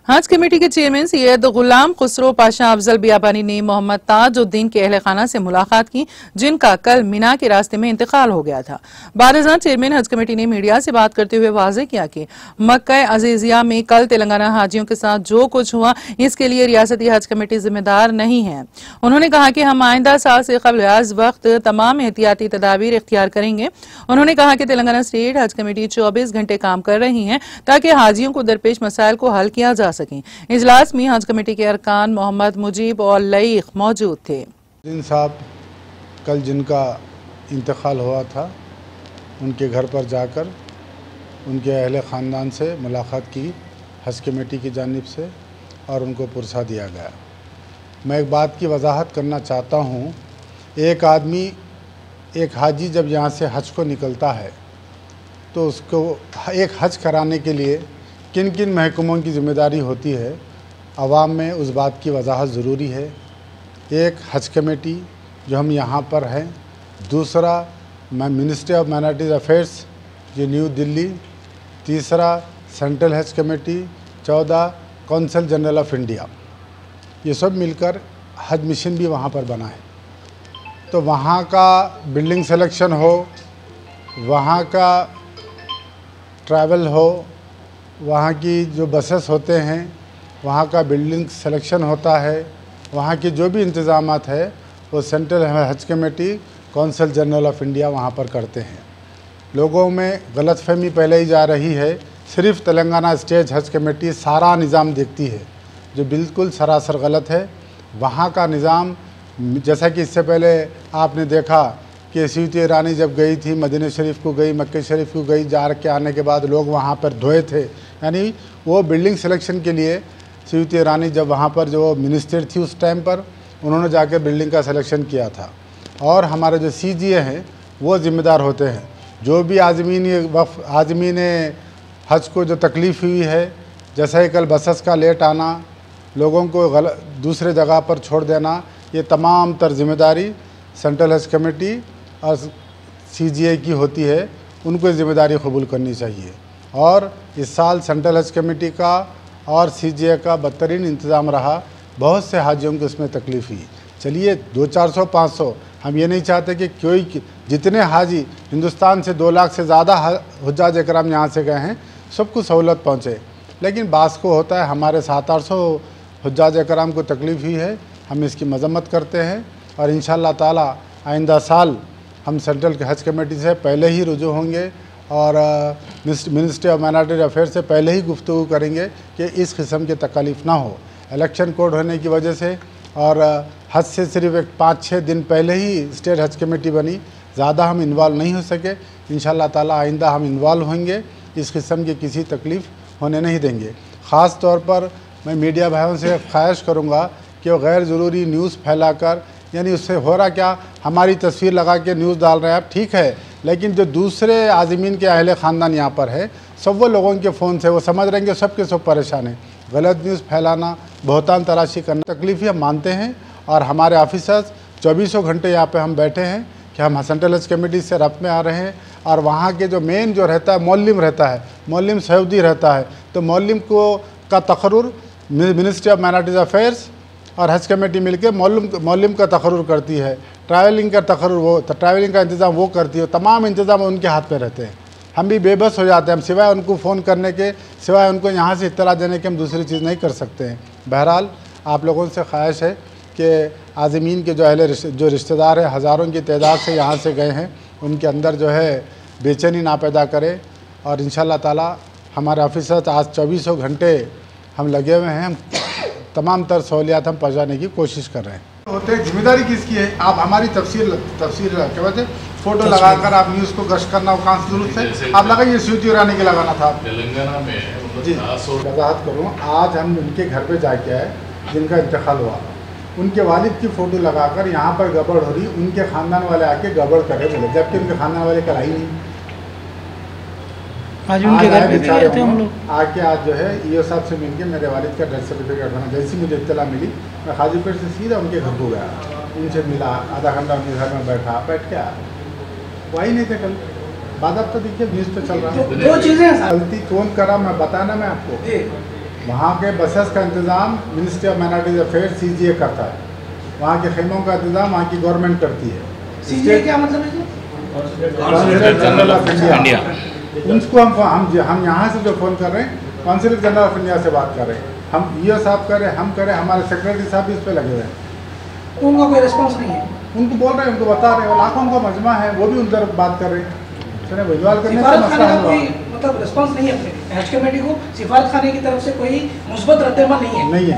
हज कमेटी के चेयरमैन सैयद गुलाम खुसरो पाशा अफजल बियाबानी ने मोहम्मद ताजुद्दीन के अहले खाना से मुलाकात की, जिनका कल मिना के रास्ते में इंतकाल हो गया था। बारज़ां चेयरमैन हज कमेटी ने मीडिया से बात करते हुए वाज़ेह किया कि मक्का अज़ीज़िया में कल तेलंगाना हाजियों के साथ जो कुछ हुआ, इसके लिए रियासती हज कमेटी जिम्मेदार नहीं है। उन्होंने कहा कि हम आइंदा साल से कबल अज़ वक्त तमाम एहतियाती तदाबीर इख्तियार करेंगे। उन्होंने कहा कि तेलंगाना स्टेट हज कमेटी 24 घंटे काम कर रही है ताकि हाजियों को दरपेश मसाइल को हल किया जा सकें। इजलास में हज कमेटी के अरकान मोहम्मद मुजीब और लईक मौजूद थे। दिन साहब कल जिनका इंतकाल हुआ था, उनके घर पर जाकर उनके अहले ख़ानदान से मुलाकात की हज कमेटी की जानिब से और उनको पुरसा दिया गया। मैं एक बात की वजाहत करना चाहता हूँ। एक आदमी, एक हाजी जब यहाँ से हज को निकलता है तो उसको एक हज कराने के लिए किन किन महकमों की ज़िम्मेदारी होती है, अवाम में उस बात की वजाहत ज़रूरी है। एक हज कमेटी जो हम यहाँ पर हैं, दूसरा मिनिस्ट्री ऑफ माइनॉरिटीज़ अफेयर्स जो न्यू दिल्ली, तीसरा सेंट्रल हज committee, 14 consul general of India, ये सब मिलकर हज मिशन भी वहाँ पर बना है। तो वहाँ का बिल्डिंग सिलेक्शन हो, वहाँ का ट्रैवल हो, वहाँ की जो बसेस होते हैं, वहाँ का बिल्डिंग सिलेक्शन होता है, वहाँ के जो भी इंतज़ामात है वो सेंट्रल हज committee, consul general of India वहाँ पर करते हैं। लोगों में गलतफहमी पहले ही जा रही है, सिर्फ़ तेलंगाना स्टेट हज कमेटी सारा निज़ाम देखती है, जो बिल्कुल सरासर गलत है। वहाँ का निज़ाम, जैसा कि इससे पहले आपने देखा कि स्मृति ईरानी जब गई थी, मदीना शरीफ को गई, मक्का शरीफ को गई, जा के आने के बाद लोग वहाँ पर धोए थे। यानी वो बिल्डिंग सिलेक्शन के लिए स्मृति ईरानी जब वहाँ पर जो मिनिस्टर थी उस टाइम पर, उन्होंने जाकर बिल्डिंग का सिलेक्शन किया था। और हमारे जो CGA हैं वो ज़िम्मेदार होते हैं। जो भी आज़मीन हज को जो तकलीफ़ हुई है, जैसा कि कल बसेस का लेट आना, लोगों को दूसरे जगह पर छोड़ देना, ये तमाम तर ज़िम्मेदारी सेंट्रल हज कमेटी और CGA की होती है। उनको ज़िम्मेदारी कबूल करनी चाहिए। और इस साल सेंट्रल हज कमेटी का और CGA का बदतरीन इंतज़ाम रहा। बहुत से हाजियों को इसमें तकलीफ़ हुई। चलिए 200-400-500, हम ये नहीं चाहते कि कोई, जितने हाजी हिंदुस्तान से 2 लाख से ज़्यादा हुज्जाज इकराम यहाँ से गए हैं, सबको सहूलत पहुँचे। लेकिन बास को होता है, हमारे 700-800 हुज्जाज इकराम को तकलीफ़ हुई है। हम इसकी मजम्मत करते हैं और इंशाअल्लाह ताला आइंदा साल हम सेंट्रल हज कमेटी से पहले ही रुजू होंगे और मिनिस्ट्री ऑफ माइनॉरिटी अफेयर्स से पहले ही गुफ्तगू करेंगे कि इस किस्म की तकलीफ़ ना हो। इलेक्शन कोड होने की वजह से और हज से सिर्फ एक 5-6 दिन पहले ही स्टेट हज कमेटी बनी, ज़्यादा हम इन्वॉल्व नहीं हो सके। इंशाअल्लाह ताला आइंदा हम इन्वॉल्व होंगे, इस किस्म की किसी तकलीफ़ होने नहीं देंगे। ख़ास तौर पर मैं मीडिया भाइयों से ख्वाहिश करूँगा कि वो गैर ज़रूरी न्यूज़ फैलाकर, यानी उससे हो रहा क्या, हमारी तस्वीर लगा के न्यूज़ डाल रहे हैं आप, ठीक है, लेकिन जो दूसरे आज़मीन के अहले ख़ानदान यहाँ पर है, सब वो लोगों के फ़ोन से वो समझ रहे हैं कि सब के सब परेशान हैं। गलत न्यूज़ फैलाना, बहतान तराशी करना, तकलीफ़ हम मानते हैं। और हमारे ऑफिसर्स 24 घंटे यहाँ पे हम बैठे हैं कि हम सेंट्रल हज कमेटी से रब्त में आ रहे हैं। और वहाँ के जो मेन जो रहता है, मौलम रहता है, मौलम सऊदी रहता है, तो मौलम को का तकर्रुर मिनिस्ट्री ऑफ माइनॉरिटीज़ अफेयर्स और हज कमेटी मिलकर मौलम का तकर्रुर करती है। ट्रैवलिंग का तकर्रुर वो, ट्रैवलिंग का इंतज़ाम वो करती है। तमाम इंतज़ाम उनके हाथ पे रहते हैं। हम भी बेबस हो जाते हैं। हम सिवाय उनको फ़ोन करने के, सिवाय उनको यहाँ से इत्तला देने के हम दूसरी चीज़ नहीं कर सकते हैं। बहरहाल आप लोगों से ख्वाहिश है कि आज़मीन के जो रिश्तेदार हैं, हज़ारों की तादाद से यहाँ से गए हैं, उनके अंदर जो है बेचैनी ना पैदा करें। और इंशाअल्लाह ताला हमारे ऑफिसर्स आज 24 घंटे हम लगे हुए हैं। हम तमाम तर सहूलियात हम पहुँचाने की कोशिश कर रहे हैं। होते हैं, जिम्मेदारी किसकी है? आप हमारी तफसीर क्या बात है, फ़ोटो लगाकर आप न्यूज़ को गश्त करना कहाँ से ज़रूरत है? आप लगाइए, स्मृति ईरानी के लगाना था तेलंगाना में जी। वजाहत करूँ, आज हम उनके घर पे जाके आए जिनका इंतकाल हुआ, उनके वालिद की फ़ोटो लगाकर यहाँ पर गड़बड़ हो रही, उनके ख़ानदान वाले आके गड़बड़ करे बोले, जबकि उनके ख़ानदान वाले कल आई नहीं। आज उनके घर पे गए थे हम लोग। आके आज जो है ईओ साहब से मिलके मेरे वालिद का डेथ सर्टिफिकेट बना। जैसी मुझे इत्तला मिली, मैं हाजीपुर से सीधा उनके घर को गया, उनसे मिला, आधा घंटा उनके घर में बैठ के आया। वही नहीं थे कल। बाद अब तो देखिए न्यूज़ पे चल रहा है। दो चीज़ें गलती कौन करा मैं बताना मैं आपको। वहाँ के बसेस का इंतज़ाम ministry of minorities affair CGA करता है। वहाँ के खेमों का इंतज़ाम वहाँ की गवर्नमेंट करती है। CGA क्या मतलब है जी? Consulate general of India. उनको हम यहाँ से जो फ़ोन कर रहे हैं कॉन्सुलेट जनरल ऑफ इंडिया से बात कर रहे हैं। हम EO साहब करें, हम करें, हमारे सेक्रेटरी साहब भी इस पर लगे हुए हैं। तो उनका कोई रिस्पांस नहीं है? उनको बोल रहे हैं, उनको बता रहे हैं, लाखों का मजमा है, वो भी उधर बात कर रहे हैं। चले विजुअल करने से सिफारत मसला खाने का हल हुआ। कोई मतलब रिस्पांस नहीं है? हज कमेटी को सिफारत खाने की तरफ से कोई मुस्बत रद्द-ए-अमल नहीं है? नहीं है।